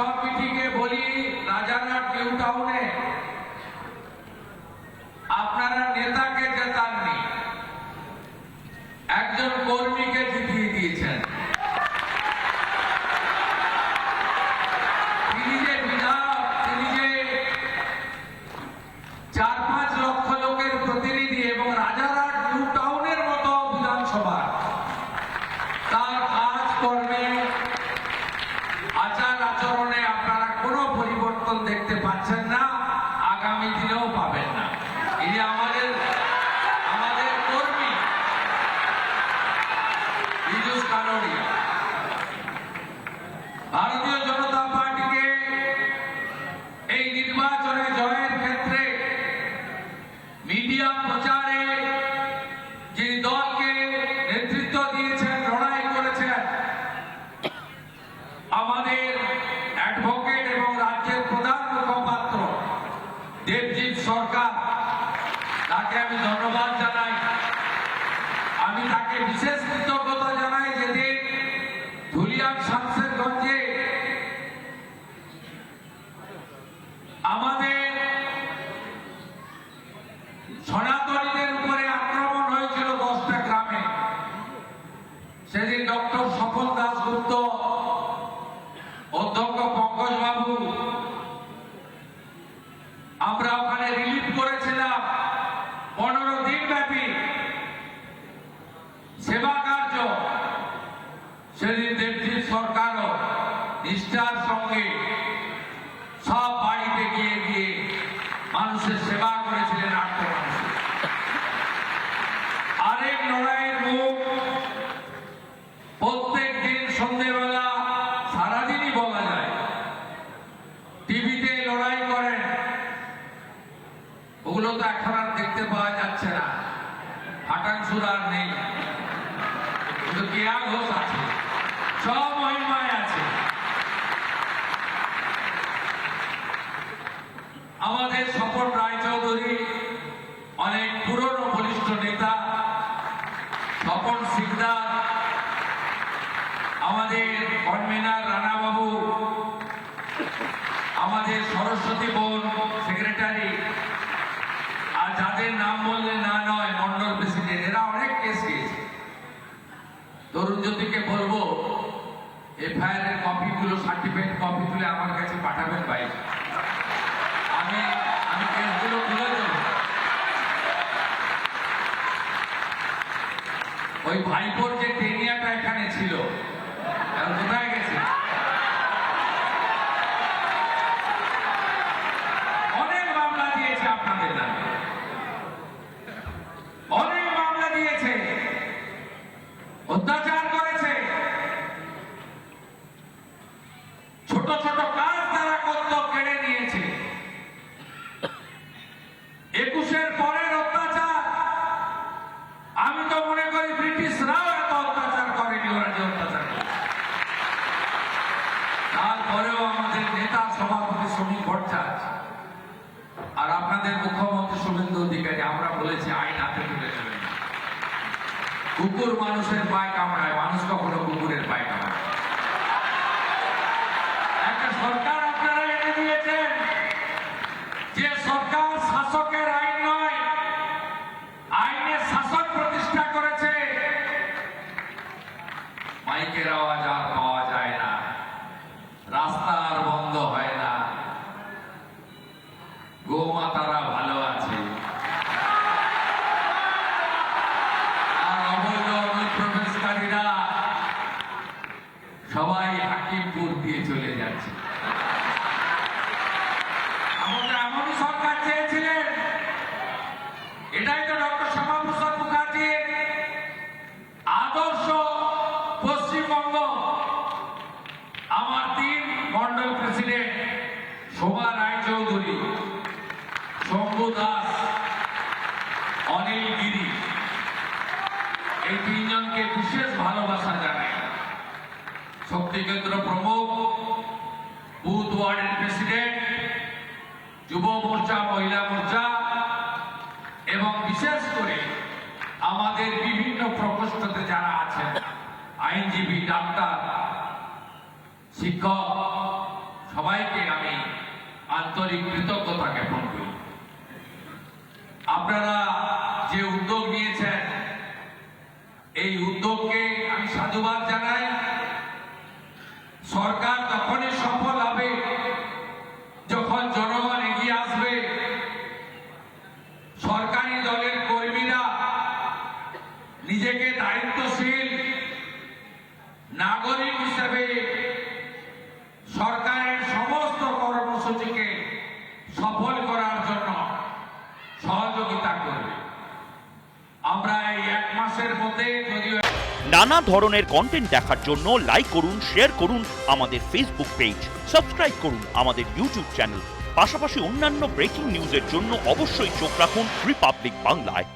সব মিটিংয়ে বলি, রাজারহাট নিউ টাউনে আপনারা নেতাকে জেতাননি, একজন কর্মীকে জিতিয়ে দিয়েছেন। তিনি যে বিধায়ক, তিনি যে 4-5 লক্ষ লোকের প্রতিনিধি এবং রাজারহাট নিউ টাউনের মতো বিধানসভা, তার কাজ কর্মে আচার আচরণে আপনারা কোনো পরিবর্তন দেখতে পাচ্ছেন না, আগামী দিনেও পাবেন না। ইনি আমাদের কর্মী পীযূষ কানোরিয়া। ভারতীয় জনতা পার্টিকে এই নির্বাচনে জয়ের ক্ষেত্রে মিডিয়া প্রচারে যিনি দলকে নেতৃত্ব দিয়েছেন, লড়াই করেছেন, আমাদের অ্যাডভোকেট এবং রাজ্যের প্রধান মুখপাত্র দেবজিৎ সরকার, তাকে আমি ধন্যবাদ জানাই। আমি তাকে বিশেষ কৃতজ্ঞতা জানাই যেদিন ধুলিয়ান শামশেরগঞ্জে আমাদের সনাতনীদের উপরে আক্রমণ হয়েছিল 10টা গ্রামে। সেদিন ডক্টর স্বপন দাশগুপ্ত, অধ্যক্ষ পঙ্কজ বাবু, আমরা ওখানে রিলিফ করেছিলাম 15 দিন ব্যাপী সেবা কার্য। সেদিন দেবজিৎ সরকারও নিষ্ঠার সঙ্গে সব বাড়িতে গিয়ে গিয়ে মানুষের সেবা করেছিলেন। আরেক লড়াইয়ের মুখ প্রত্যেক দিন সন্ধ্যেবেলা, সারাদিনই বলা যায়, টিভিতে লড়াই করেন। ওগুলো তো এখন আর দেখতে পাওয়া যাচ্ছে না, হাটানসুর আর নেই, কিন্তু কেয়া ঘোষ আছে, সব মহিমায় আছে। আমাদের স্বপন রায়চৌধুরী অনেক পুরনো বলিষ্ঠ নেতা, স্বপন সিকদার, আমাদের কনভেনার রানাবাবু, আমাদের সরস্বতী বোন সেক্রেটারি, আর যাদের নাম বললে না নয় মন্ডল প্রেসিডেন্ট, এরা অনেক কেস গিয়েছে। তরুণ জ্যোতিকে বলবো এফআইআর এর কপিগুলো, সার্টিফিকেট কপি তুলে আমার কাছে পাঠাবেন ভাই, আমি কেসগুলো তুলে দেব। ওই ভাইপোর যে টেনিয়াটা এখানে ছিল, এখন কোথায় গেছে? অনেক মামলা দিয়েছে আপনাদের নামে, অনেক মামলা দিয়েছে, অত্যাচার করেছে, ছোট ছোট কাজ তারা করত, কেড়ে নিয়েছে। 21-এর পরের অত্যাচার আমি তো মনে করি ব্রিটিশরাও এত অত্যাচার করেনি, ওরা যে অত্যাচার করে। তারপরেও আমাদের নেতা সভাপতি শ্রমিক ভট্টাচার্য আর আপনাদের মুখ্যমন্ত্রী শুভেন্দু অধিকারী, আমরা বলেছি আইন হাতে তুলে নেবেন। কুকুর মানুষের পায়ে কামড়ায়, মানুষ কখনো কুকুরের পায়ে কামড়ায়। একটা সরকার আপনারা এনে দিয়েছেন, যে সরকার শাসকের আইন নয়, আইনের শাসন প্রতিষ্ঠা করেছে। মাইকের আওয়াজ আর পাওয়া যায় না, রাস্তা আর বন্ধ হয় না, গোমাতারা ভালো আছে, আর অবৈধ অনুপ্রবেশকারীরা সবাই হাকিমপুর দিয়ে চলে যাচ্ছে। আমাদের এমনই সরকার চেয়েছিলেন, এটাই তো ডক্টর শ্যামাপ্রসাদ মুখার্জির আদর্শ পশ্চিমবঙ্গ। আমার 3 মন্ডল প্রেসিডেন্ট শোভা রায়চৌধুরী, শম্ভু দাস, অনিল গিরি, এই 3 জনকে বিশেষ ভালোবাসা জানাই। শক্তিকেন্দ্র প্রমুখ, বুথ ওয়ার্ডের প্রেসিডেন্ট, যুব মোর্চা, মহিলা মোর্চা এবং বিশেষ করে আমাদের বিভিন্ন প্রকোষ্ঠতে যারা আছেন, আইনজীবী, ডাক্তার, শিক্ষক, আন্তরিক কৃতজ্ঞতা জ্ঞাপন করি। আপনারা যে উদ্যোগ নিয়েছেন এই উদ্যোগকে আমি সাধুবাদ জানাই। সরকার তখনই সফল হবে যখন জনগণ এগিয়ে আসবে, সরকারি দলের কর্মীরা নিজেকে দায়িত্বশীল নাগরিক হিসেবে সরকারের সমস্ত কর্মসূচিকে সফল করার জন্য সহযোগিতা করবে। আমরা এই 1 মাসের মধ্যে যদিও নানা ধরনের কন্টেন্ট দেখার জন্য লাইক করুন, শেয়ার করুন আমাদের ফেসবুক পেজ, সাবস্ক্রাইব করুন আমাদের ইউটিউব চ্যানেল। পাশাপাশি অন্যান্য ব্রেকিং নিউজের জন্য অবশ্যই চোখ রাখুন রিপাবলিক বাংলায়।